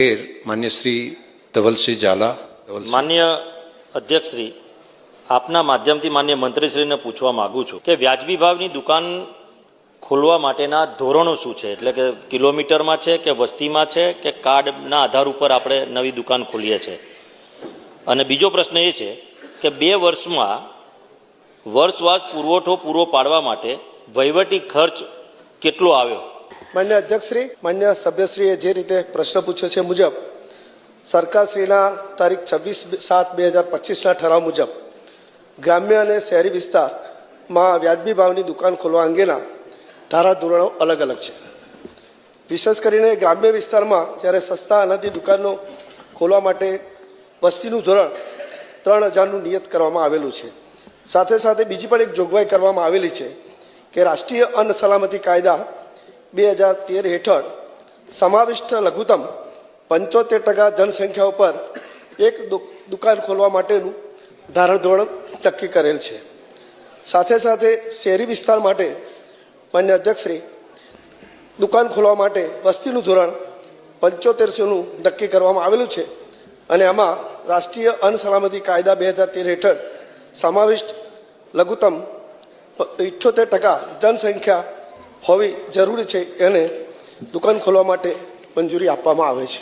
मान्य श्री धवलसिंह झाला। मान्य अध्यक्ष श्री, આપના માધ્યમથી માન્ય મંત્રીશ્રીને પૂછવા માંગુ છું કે વ્યાજબી ભાવની દુકાન ખોલવા માટેના ધોરણો શું છે, એટલે કે કિલોમીટરમાં છે કે વસ્તીમાં છે કે કાર્ડના આધાર ઉપર આપણે નવી દુકાન ખોલીએ છીએ। અને બીજો પ્રશ્ન એ છે કે 2 વર્ષમાં વર્ષવાસ પુરવઠો પૂરો પાડવા માટે વહીવટી ખર્ચ કેટલો આવ્યો? માન્ય અધ્યક્ષશ્રી, માન્ય સભ્યશ્રીએ જે રીતે પ્રશ્ન પૂછ્યો છે મુજબ સરકારશ્રીના તારીખ 26/7/2025ના ઠરાવ મુજબ ગ્રામ્ય અને શહેરી વિસ્તારમાં વ્યાજબી ભાવની દુકાન ખોલવા અંગેના ધારાધોરણો અલગ અલગ છે। વિશેષ કરીને ગ્રામ્ય વિસ્તારમાં જ્યારે સસ્તા અનાજની દુકાનો ખોલવા માટે વસ્તીનું ધોરણ 3000નું નિયત કરવામાં આવેલું છે। સાથે સાથે બીજી પણ એક જોગવાઈ કરવામાં આવેલી છે કે રાષ્ટ્રીય અન્ન સલામતી કાયદા 2013 હેઠળ સમાવિષ્ટ લઘુત્તમ 75% જનસંખ્યા ઉપર એક દુકાન ખોલવા માટેનું ધારાધોરણ નક્કી કરેલ છે। સાથે સાથે શહેરી વિસ્તાર માટે માન્ય અધ્યક્ષશ્રી દુકાન ખોલવા માટે વસ્તીનું ધોરણ 7500નું નક્કી કરવામાં આવેલું છે અને આમાં રાષ્ટ્રીય અન્ન સલામતી કાયદા 2013 હેઠળ સમાવિષ્ટ લઘુત્તમ 78% જનસંખ્યા હોવી જરૂરી છે એને દુકાન ખોલવા માટે મંજૂરી આપવામાં આવે છે।